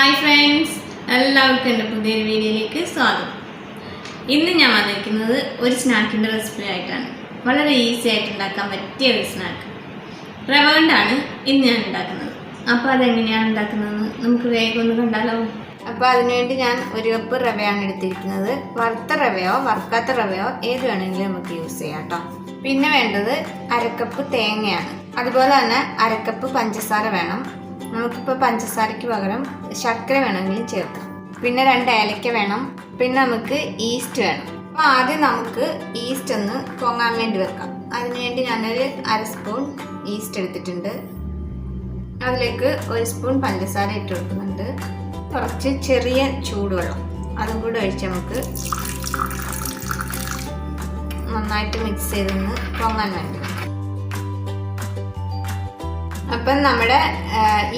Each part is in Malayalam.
ഹായ് ഫ്രണ്ട്സ്, എല്ലാവർക്കും എൻ്റെ പുതിയൊരു വീഡിയോയിലേക്ക് സ്വാഗതം. ഇന്ന് ഞാൻ വന്നിരിക്കുന്നത് ഒരു സ്നാക്കിൻ്റെ റെസിപ്പി ആയിട്ടാണ്. വളരെ ഈസി ആയിട്ട് ഉണ്ടാക്കാൻ പറ്റിയ ഒരു സ്നാക്ക് റവ കൊണ്ടാണ് ഇന്ന് ഞാൻ ഉണ്ടാക്കുന്നത്. അപ്പോൾ അതെങ്ങനെയാണ് ഉണ്ടാക്കുന്നതെന്ന് നമുക്ക് വേഗം ഒന്ന് കണ്ടാലോ. അപ്പോൾ അതിനുവേണ്ടി ഞാൻ 1 കപ്പ് റവയാണ് എടുത്തിരിക്കുന്നത്. വറുത്ത റവയോ വറുക്കാത്ത റവയോ ഏത് വേണമെങ്കിലും നമുക്ക് യൂസ് ചെയ്യാം കേട്ടോ. പിന്നെ വേണ്ടത് 1/2 കപ്പ് തേങ്ങയാണ്. അതുപോലെ തന്നെ 1/2 കപ്പ് പഞ്ചസാര വേണം. നമുക്കിപ്പോൾ പഞ്ചസാരയ്ക്ക് പകരം ശർക്കര വേണമെങ്കിലും ചേർക്കാം. പിന്നെ 2 ഏലക്ക വേണം. പിന്നെ നമുക്ക് ഈസ്റ്റ് വേണം. അപ്പോൾ ആദ്യം നമുക്ക് ഈസ്റ്റ് ഒന്ന് പൊങ്ങാൻ വേണ്ടി വെക്കാം. അതിനുവേണ്ടി ഞാനൊരു 1/2 സ്പൂൺ ഈസ്റ്റ് എടുത്തിട്ടുണ്ട്. അതിലേക്ക് 1 സ്പൂൺ പഞ്ചസാര ഇട്ട് കൊടുക്കുന്നുണ്ട്. കുറച്ച് ചെറിയ ചൂടുവെള്ളം അതും കൂടെ ഒഴിച്ച് നമുക്ക് നന്നായിട്ട് മിക്സ് ചെയ്തൊന്ന് പൊങ്ങാൻ വേണ്ടി. അപ്പം നമ്മുടെ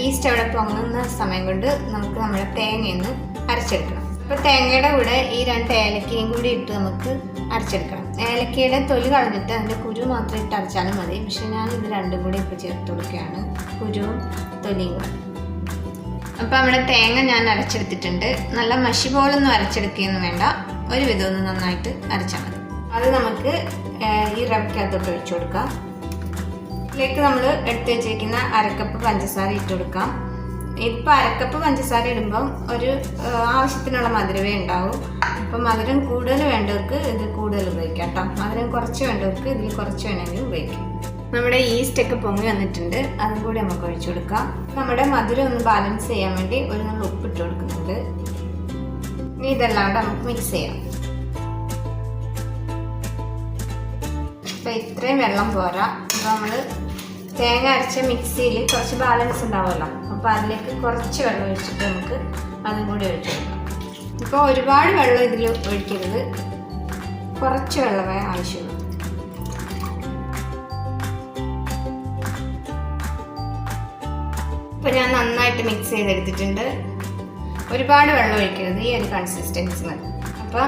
ഈസ്റ്റ് അവിടെ പൊങ്ങുന്ന സമയം കൊണ്ട് നമുക്ക് നമ്മുടെ തേങ്ങയൊന്ന് അരച്ചെടുക്കണം. അപ്പോൾ തേങ്ങയുടെ കൂടെ ഈ 2 ഏലക്കയും കൂടി ഇട്ട് നമുക്ക് അരച്ചെടുക്കണം. ഏലക്കയുടെ തൊലി കളഞ്ഞിട്ട് അതിൻ്റെ കുരു മാത്രം ഇട്ട് അരച്ചാലും മതി. പക്ഷെ ഞാൻ ഇത് 2 കൂടി ഇപ്പോൾ ചേർത്ത് കൊടുക്കുകയാണ്, കുരുവും തൊലിയും കൂടെ. അപ്പോൾ നമ്മുടെ തേങ്ങ ഞാൻ അരച്ചെടുത്തിട്ടുണ്ട്. നല്ല മഷി പോലൊന്നും അരച്ചെടുക്കുകയൊന്നും വേണ്ട, ഒരു വിധം ഒന്ന് നന്നായിട്ട് അരച്ചാൽ മതി. അത് നമുക്ക് ഈ റവയ്ക്കകത്തോട്ട് ഒഴിച്ചു കൊടുക്കാം. ഇതിലേക്ക് നമ്മൾ എടുത്ത് വെച്ചിരിക്കുന്ന 1/2 കപ്പ് പഞ്ചസാര ഇട്ട് കൊടുക്കാം. ഇപ്പോൾ 1/2 കപ്പ് പഞ്ചസാര ഇടുമ്പം ഒരു ആവശ്യത്തിനുള്ള മധുരമേ ഉണ്ടാവും. അപ്പം മധുരം കൂടുതൽ വേണ്ടവർക്ക് ഇത് കൂടുതൽ ഉപയോഗിക്കാം കേട്ടോ. മധുരം കുറച്ച് വേണ്ടവർക്ക് ഇതിൽ കുറച്ച് വേണമെങ്കിലും ഉപയോഗിക്കാം. നമ്മുടെ ഈസ്റ്റൊക്കെ പൊങ്ങി വന്നിട്ടുണ്ട്, അതും കൂടി നമുക്ക് ഒഴിച്ചു കൊടുക്കാം. നമ്മുടെ മധുരം ഒന്ന് ബാലൻസ് ചെയ്യാൻ വേണ്ടി ഒരു നമ്മൾ ഉപ്പിട്ട് കൊടുക്കുന്നുണ്ട്. ഇനി ഇതെല്ലാം കൂടെ നമുക്ക് മിക്സ് ചെയ്യാം. അപ്പം ഇത്രയും വെള്ളം പോരാ. അപ്പോൾ നമ്മൾ തേങ്ങ അരച്ച മിക്സിയിൽ കുറച്ച് ബാലൻസ് ഉണ്ടാവുമല്ലോ, അപ്പോൾ അതിലേക്ക് കുറച്ച് വെള്ളം ഒഴിച്ചിട്ട് നമുക്ക് അതും കൂടി ഒഴിച്ചു കൊടുക്കാം. ഇപ്പോൾ ഒരുപാട് വെള്ളം ഇതിൽ ഒഴിക്കരുത്, കുറച്ച് വെള്ളമേ ആവശ്യമുള്ളൂ. ഇപ്പോൾ ഞാൻ നന്നായിട്ട് മിക്സ് ചെയ്തെടുത്തിട്ടുണ്ട്. ഒരുപാട് വെള്ളം ഒഴിക്കരുത്, ഈ ഒരു കൺസിസ്റ്റൻസി മതി. അപ്പോൾ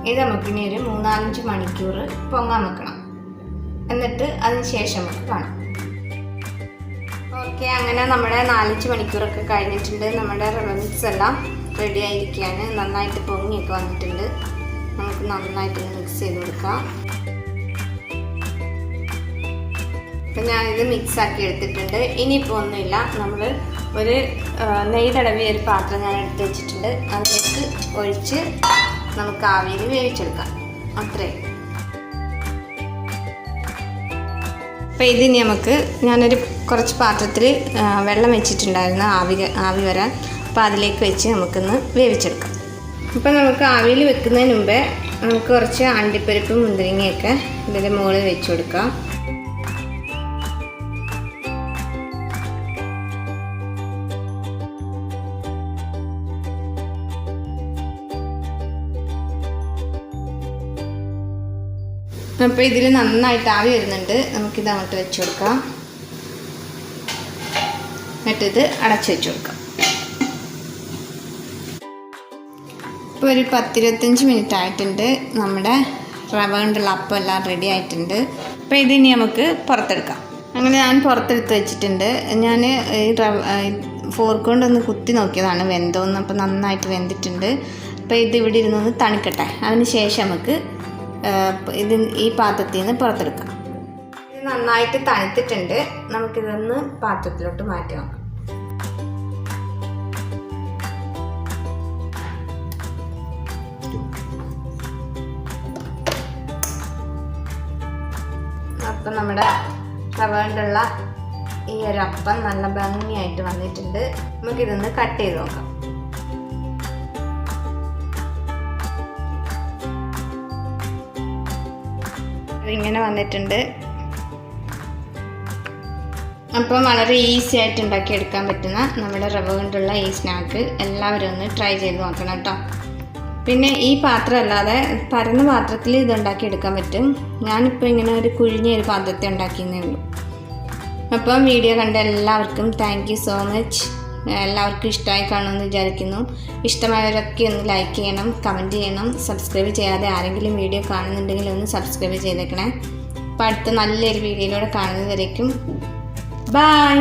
ഇത് നമുക്കിനി ഒരു 3-4 മണിക്കൂർ പൊങ്ങാൻ വെക്കണം. എന്നിട്ട് അതിന് ശേഷം നമുക്ക് കാണാം. ഓക്കെ, അങ്ങനെ നമ്മുടെ 4-5 മണിക്കൂറൊക്കെ കഴിഞ്ഞിട്ടുണ്ട്. നമ്മുടെ റവ മിക്സ് എല്ലാം റെഡി ആയിരിക്കുകയാണ്. നന്നായിട്ട് പൊങ്ങിയൊക്കെ വന്നിട്ടുണ്ട്. നമുക്ക് നന്നായിട്ട് മിക്സ് ചെയ്ത് കൊടുക്കാം. അപ്പം ഞാനിത് മിക്സാക്കി എടുത്തിട്ടുണ്ട്. ഇനിയിപ്പോൾ ഒന്നുമില്ല, നമ്മൾ ഒരു നെയ്യ് തടവിയ ഒരു പാത്രം ഞാൻ എടുത്ത് വെച്ചിട്ടുണ്ട്. അതിലേക്ക് ഒഴിച്ച് നമുക്ക് ആവിയിൽ വേവിച്ചെടുക്കാം. അത്രയും. അപ്പോൾ ഇതിനി നമുക്ക് ഞാനൊരു കുറച്ച് പാത്രത്തിൽ വെള്ളം വെച്ചിട്ടുണ്ടായിരുന്നു ആവി വരാൻ. അപ്പോൾ അതിലേക്ക് വെച്ച് നമുക്കൊന്ന് വേവിച്ചെടുക്കാം. അപ്പോൾ നമുക്ക് ആവിയിൽ വെക്കുന്നതിന് മുമ്പേ നമുക്ക് കുറച്ച് അണ്ടിപ്പരിപ്പും മുന്തിരിങ്ങയൊക്കെ ഇതിൻ്റെ മുകളിൽ വെച്ച് കൊടുക്കാം. അപ്പോൾ ഇതിൽ നന്നായിട്ട് ആവി വരുന്നുണ്ട്. നമുക്കിത് അങ്ങോട്ട് വെച്ച് കൊടുക്കാം. എന്നിട്ടിത് അടച്ചു വെച്ച് കൊടുക്കാം. ഇപ്പോൾ ഒരു 10-25 മിനിറ്റ് ആയിട്ടുണ്ട്. നമ്മുടെ റവ കൊണ്ടുള്ള അപ്പം എല്ലാം റെഡി ആയിട്ടുണ്ട്. അപ്പോൾ ഇതിനി നമുക്ക് പുറത്തെടുക്കാം. അങ്ങനെ ഞാൻ പുറത്തെടുത്ത് വെച്ചിട്ടുണ്ട്. ഞാൻ ഈ ഫോർക്ക് കൊണ്ടൊന്ന് കുത്തി നോക്കിയതാണ് വെന്തോന്ന്. അപ്പോൾ നന്നായിട്ട് വെന്തിട്ടുണ്ട്. അപ്പോൾ ഇത് ഇവിടെ ഇരുന്നൊന്ന് തണുക്കട്ടെ. അതിന് ശേഷം നമുക്ക് ഇത് ഈ പാത്രത്തിൽ നിന്ന് പുറത്തെടുക്കാം. ഇത് നന്നായിട്ട് തണുത്തിട്ടുണ്ട്. നമുക്കിതൊന്ന് പാത്രത്തിലോട്ട് മാറ്റി നോക്കാം. അപ്പം നമ്മുടെ റവ കൊണ്ടുള്ള ഈ ഒരു അപ്പം നല്ല ഭംഗിയായിട്ട് വന്നിട്ടുണ്ട്. നമുക്കിതൊന്ന് കട്ട് ചെയ്ത് നോക്കാം. ഇങ്ങനെ വന്നിട്ടുണ്ട്. അപ്പം വളരെ ഈസി ആയിട്ട് ഉണ്ടാക്കിയെടുക്കാൻ പറ്റുന്ന നമ്മുടെ റവ കൊണ്ടുള്ള ഈ സ്നാക്ക് എല്ലാവരും ഒന്ന് ട്രൈ ചെയ്ത് നോക്കണം കേട്ടോ. പിന്നെ ഈ പാത്രം അല്ലാതെ പരന്ന പാത്രത്തിൽ ഇത് ഉണ്ടാക്കിയെടുക്കാൻ പറ്റും. ഞാനിപ്പോൾ ഇങ്ങനെ ഒരു കുഴിഞ്ഞ ഒരു പാത്രത്തിൽ ഉണ്ടാക്കിയെന്നേ ഉള്ളൂ. അപ്പം വീഡിയോ കണ്ട എല്ലാവർക്കും താങ്ക് യു സോ മച്ച്. എല്ലാവർക്കും ഇഷ്ടമായി കാണുമെന്ന് വിചാരിക്കുന്നു. ഇഷ്ടമായവരൊക്കെ ഒന്ന് ലൈക്ക് ചെയ്യണം, കമൻറ്റ് ചെയ്യണം. സബ്സ്ക്രൈബ് ചെയ്യാതെ ആരെങ്കിലും വീഡിയോ കാണുന്നുണ്ടെങ്കിൽ ഒന്ന് സബ്സ്ക്രൈബ് ചെയ്തേക്കണേ. അപ്പോൾ അടുത്ത നല്ലൊരു വീഡിയോയിലൂടെ കാണുന്നതുവരേക്കും ബൈ.